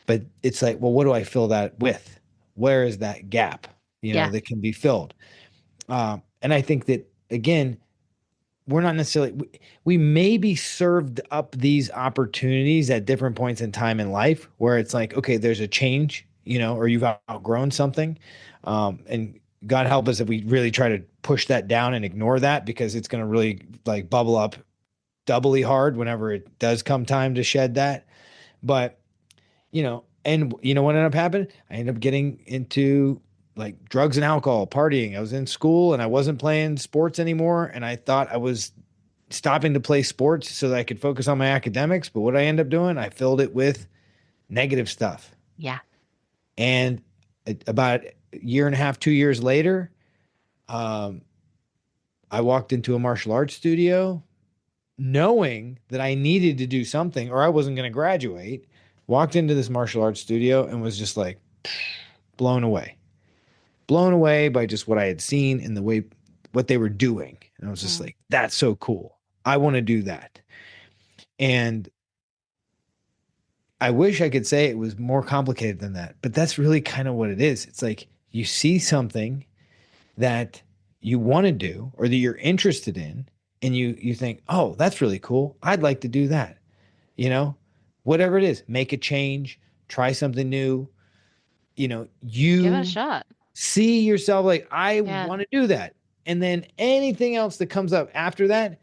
But it's like, well, what do I fill that with? Where is that gap, Yeah. that can be filled? And I think that, again, we're not necessarily, we may be served up these opportunities at different points in time in life where it's like, okay, there's a change, or you've outgrown something. And God help us if we really try to push that down and ignore that because it's going to really like bubble up doubly hard whenever it does come time to shed that. But, and what ended up happening? I ended up getting into like drugs and alcohol, partying. I was in school and I wasn't playing sports anymore. And I thought I was stopping to play sports so that I could focus on my academics. But what I end up doing, I filled it with negative stuff. Yeah. And about a year and a half, 2 years later, um, I walked into a martial arts studio knowing that I needed to do something or I wasn't going to graduate. Walked into this martial arts studio and was just like blown away, blown away by just what I had seen and the way what they were doing. And I was just Mm. like, that's so cool. I want to do that. And I wish I could say it was more complicated than that, but that's really kind of what it is. It's like you see something that you want to do or that you're interested in, and you think, oh, that's really cool. I'd like to do that. You know, whatever it is, make a change, try something new. Give it a You shot. see yourself like, I Yeah. want to do that. And then anything else that comes up after that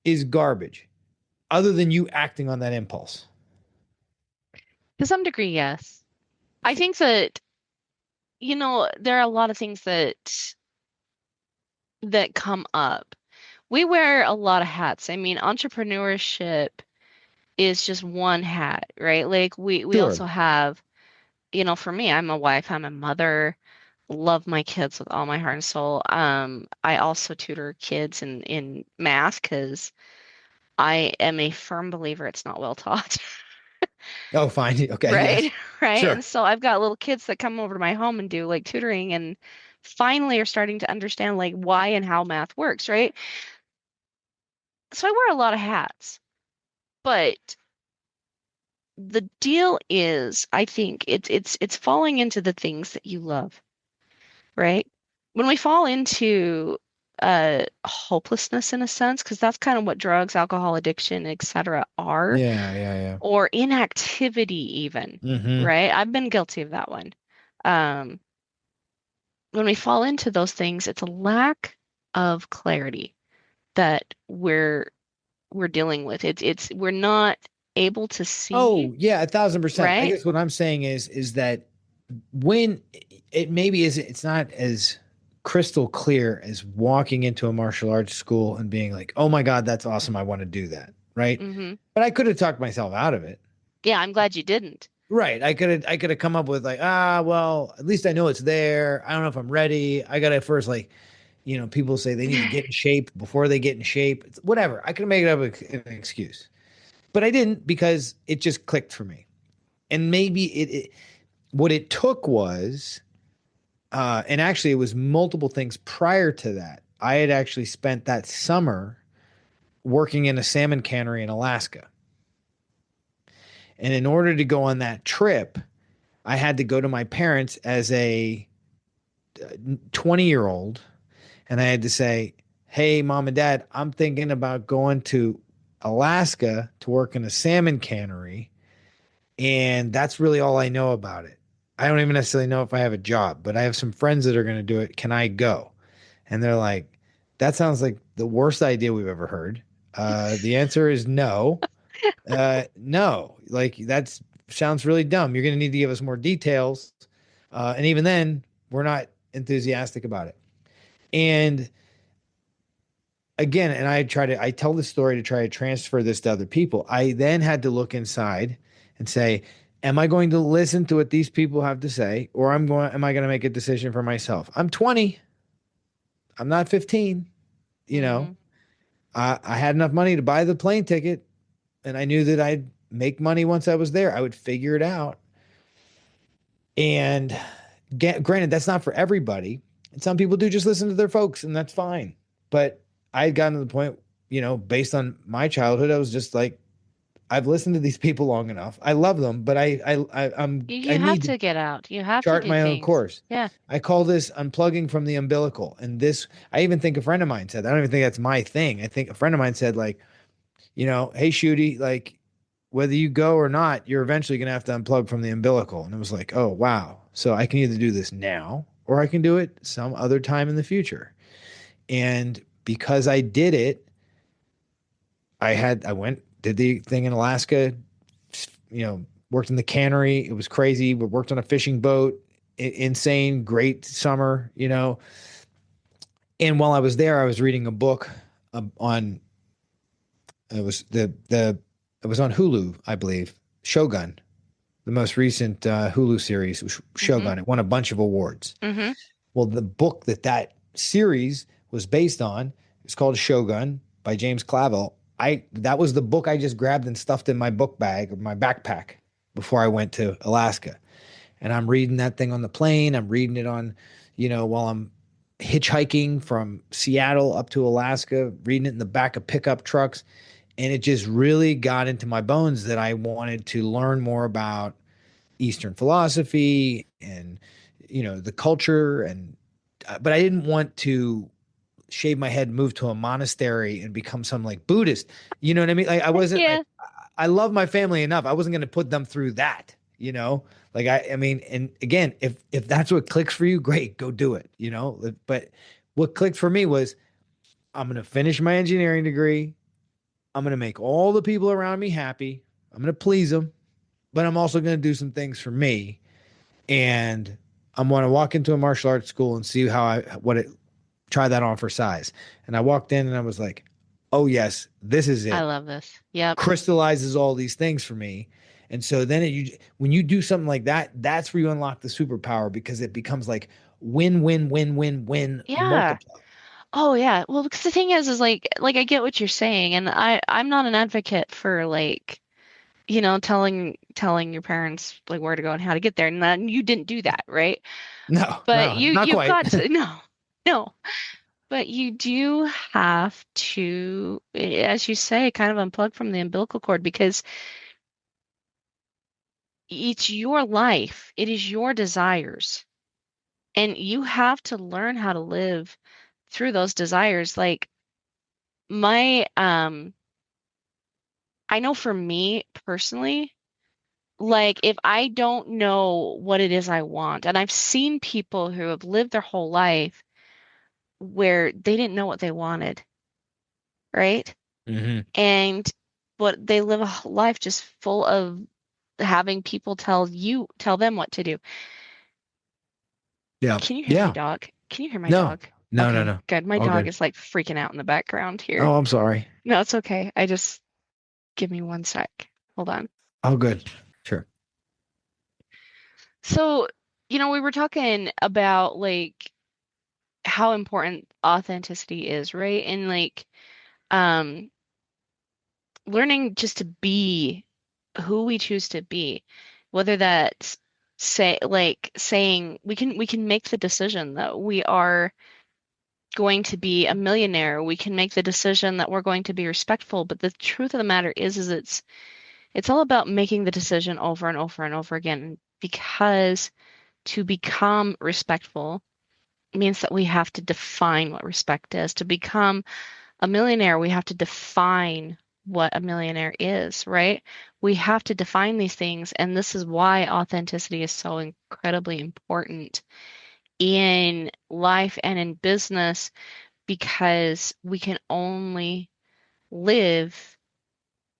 is garbage, other than you acting on that impulse. To some degree, yes. I think that, there are a lot of things that come up. We wear a lot of hats. I mean, entrepreneurship is just one hat, right? Like we Sure. also have, for me, I'm a wife, I'm a mother, love my kids with all my heart and soul. I also tutor kids in math because I am a firm believer it's not well taught. Oh, fine. Okay. Yes. Right? Right. And Sure. so I've got little kids that come over to my home and do like tutoring and finally are starting to understand like why and how math works, right? So I wear a lot of hats, but the deal is I think it's falling into the things that you love, right? When we fall into hopelessness in a sense, because that's kind of what drugs, alcohol addiction, etc. are, Yeah. Yeah. Yeah. or inactivity even, Mm-hmm. right? I've been guilty of that one. Um, when we fall into those things, it's a lack of clarity that we're dealing with. It's we're not able to see, Oh, yeah, 1,000%. I right? guess what I'm saying is that when it maybe is, it's not as crystal clear as walking into a martial arts school and being like, oh my God, that's awesome. I want to do that. Right. Hmm. But I could have talked myself out of it. Yeah, I'm glad you didn't. Right. I could have come up with like, well, at least I know it's there. I don't know if I'm ready. I gotta first like, people say they need to get in shape before they get in shape. It's whatever. I could have made it up an excuse. But I didn't because it just clicked for me. And maybe what it took was and actually it was multiple things prior to that. I had actually spent that summer working in a salmon cannery in Alaska. And in order to go on that trip, I had to go to my parents as a 20-year-old and I had to say, "Hey, mom and dad, I'm thinking about going to Alaska to work in a salmon cannery, and that's really all I know about it. I don't even necessarily know if I have a job, but I have some friends that are going to do it. Can I go?" And they're like, "That sounds like the worst idea we've ever heard." The answer is no. No, like that sounds really dumb. You're going to need to give us more details. And even then, we're not enthusiastic about it. And again, and I tell this story to try to transfer this to other people. I then had to look inside and say, am I going to listen to what these people have to say, or am I going to make a decision for myself? I'm 20. I'm not 15. You know, Hmm. I had enough money to buy the plane ticket, and I knew that I'd make money once I was there. I would figure it out. And granted, that's not for everybody. And some people do just listen to their folks, and that's fine. But I had gotten to the point, based on my childhood, I was just like, I've listened to these people long enough. I love them, but I You have need to to get out. You have to chart do my own things. course. Yeah. I call this unplugging from the umbilical. And this, I even think a friend of mine said, I don't even think that's my thing. I think a friend of mine said, like, hey, Shooty, like, whether you go or not, you're eventually going to have to unplug from the umbilical. And it was like, oh, wow. So I can either do this now or I can do it some other time in the future. And because I did it, I went, did the thing in Alaska, worked in the cannery. It was crazy. We worked on a fishing boat. insane, great summer, And while I was there, I was reading a book on it was the it was on Hulu, I believe, Shogun, the most recent Hulu series, Mm-hmm. Shogun. It won a bunch of awards. Mm-hmm. Well, the book that series was based on is called Shogun by James Clavell. I That was the book I just grabbed and stuffed in my book bag or my backpack before I went to Alaska. And I'm reading that thing on the plane. I'm reading it on, while I'm hitchhiking from Seattle up to Alaska, reading it in the back of pickup trucks. And it just really got into my bones that I wanted to learn more about Eastern philosophy and, the culture. But I didn't want to shave my head, move to a monastery, and become some like Buddhist. You know what I mean? Like I wasn't Yeah. like I love my family enough. I wasn't going to put them through that. Like I mean, and again, if that's what clicks for you, great, go do it. But what clicked for me was I'm going to finish my engineering degree. I'm going to make all the people around me happy. I'm going to please them, but I'm also going to do some things for me. And I'm going to walk into a martial arts school and see what it try that on for size. And I walked in and I was like, oh, yes, this is I it. love this. Yep. Crystallizes all these things for me. And so then when you do something like that, that's where you unlock the superpower because it becomes like win, win, win, win, win, Yeah. multiply. Oh yeah. Well, because the thing is like I get what you're saying, and I'm not an advocate for like, telling your parents like where to go and how to get there, and then you didn't do that, right? No, But no, not you've quite. got to no, no. But you do have to, as you say, kind of unplug from the umbilical cord because it's your life. It is your desires. And you have to learn how to live through those desires. Like my I know for me personally, like if I don't know what it is I want, and I've seen people who have lived their whole life where they didn't know what they wanted, right? Hmm. And but they live a life just full of having people tell them what to do. Yeah. Can you hear my Yeah. dog? Can you hear my No, dog? no, no, Okay, no. good. My All dog good. is like freaking out in the background here. Oh, I'm sorry. No, it's okay. I just give me one sec. Hold on. Oh, good. Sure. So, we were talking about like how important authenticity is, right? And like um learning just to be who we choose to be, whether that's saying we can make the decision that we are going to be a millionaire. We can make the decision that we're going to be respectful, but the truth of the matter is it's all about making the decision over and over and over again because to become respectful means that we have to define what respect is. To become a millionaire, we have to define what a millionaire is, right? We have to define these things, and this is why authenticity is so incredibly important in life and in business because we can only live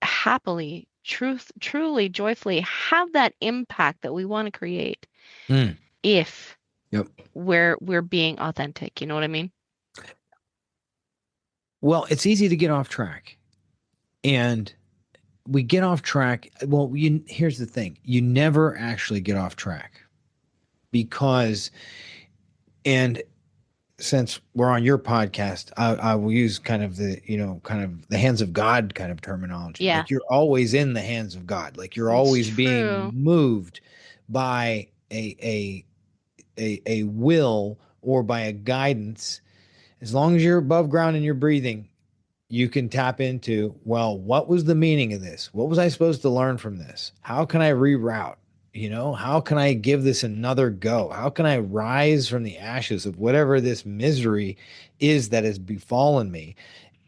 happily, truly, joyfully, have that impact that we want to create Mm. if Yep. we're being authentic. You know what I mean? Well, it's easy to get off track. And we get off track. Well, here's the thing. You never actually get off track because, and since we're on your podcast, I will use kind of the hands of God kind of terminology. Yeah, Like you're always in the hands of God. Like you're it's always being true. moved by a will or by a guidance. As long as you're above ground and you're breathing, you can tap into, well, what was the meaning of this? What was I supposed to learn from this? How can I reroute? How can I give this another go? How can I rise from the ashes of whatever this misery is that has befallen me?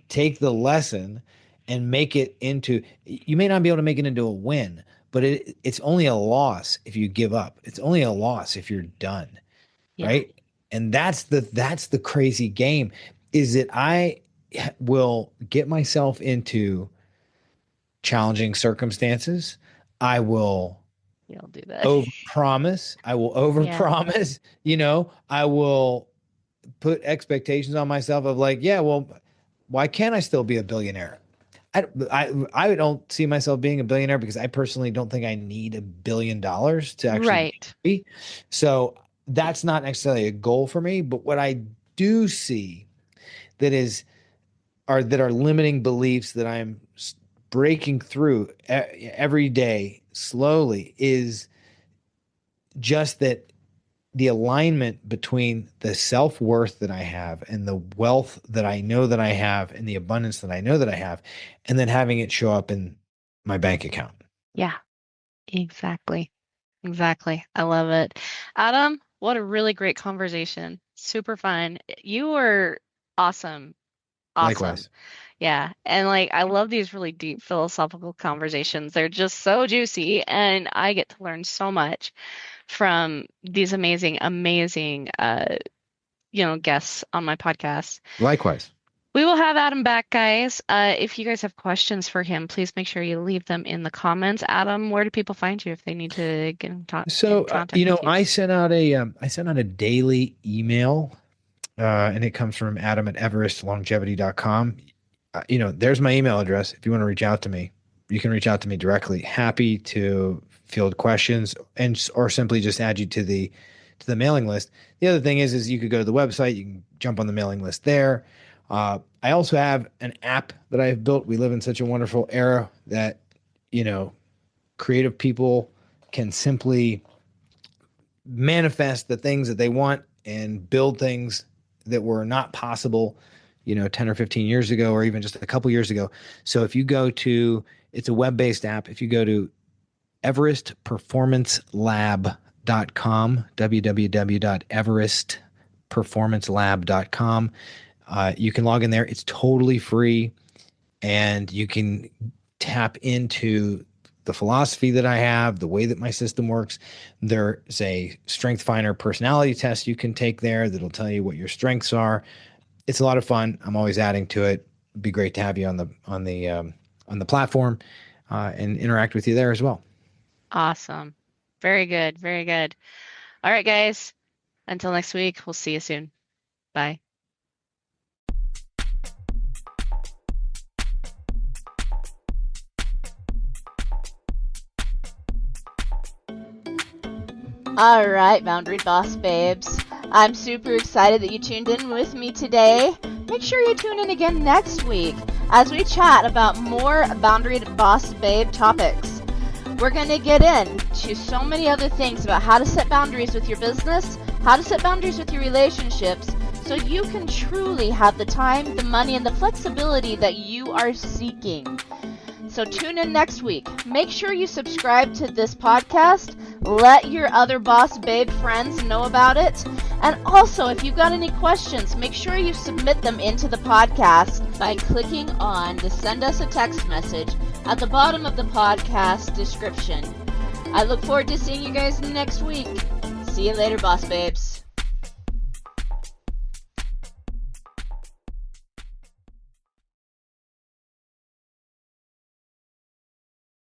Take the lesson and make it into, you may not be able to make it into a win, but it's only a loss if you give up. It's only a loss if you're done, Yeah, right? And that's the crazy game is that I will get myself into challenging circumstances. I will You'll do that. overpromise. I will Yeah. overpromise. I will put expectations on myself of like, yeah, well, why can't I still be a billionaire? I don't see myself being a billionaire because I personally don't think I need $1 billion to actually be Right. happy. So that's not necessarily a goal for me. But what I do see that is that are limiting beliefs that I'm breaking through every day slowly is just that the alignment between the self-worth that I have and the wealth that I know that I have and the abundance that I know that I have, and then having it show up in my bank account. Yeah, exactly. Exactly. I love it. Adam, what a really great conversation. Super fun. You were awesome. Awesome. Likewise. Yeah. And like, I love these really deep philosophical conversations. They're just so juicy, and I get to learn so much from these amazing, amazing, guests on my podcast. Likewise. We will have Adam back, guys. If you guys have questions for him, please make sure you leave them in the comments. Adam, where do people find you if they need to get in So, contact with you? I sent out a daily email, and it comes from Adam at everestlongevity.com. There's my email address. If you want to reach out to me, you can reach out to me directly. Happy to field questions or simply just add you to the mailing list. The other thing is you could go to the website. You can jump on the mailing list there. I also have an app that I've built. We live in such a wonderful era that, creative people can simply manifest the things that they want and build things that were not possible, 10 or 15 years ago, or even just a couple years ago. So if you it's a web-based app. If you go to everestperformancelab.com, www.everestperformancelab.com, you can log in there. It's totally free, and you can tap into the philosophy that I have, the way that my system works. There's a Strength Finder personality test you can take there that'll tell you what your strengths are. It's a lot of fun. I'm always adding to it. It'd be great to have you on the platform, and interact with you there as well. Awesome. Very good. Very good. All right, guys. Until next week, we'll see you soon. Bye. All right, Boundary Boss babes. I'm super excited that you tuned in with me today. Make sure you tune in again next week as we chat about more Boundary Boss babe topics. We're going to get into so many other things about how to set boundaries with your business, how to set boundaries with your relationships, so you can truly have the time, the money, and the flexibility that you are seeking. So tune in next week. Make sure you subscribe to this podcast. Let your other boss babe friends know about it. And also, if you've got any questions, make sure you submit them into the podcast by clicking on the send us a text message at the bottom of the podcast description. I look forward to seeing you guys next week. See you later, boss babes.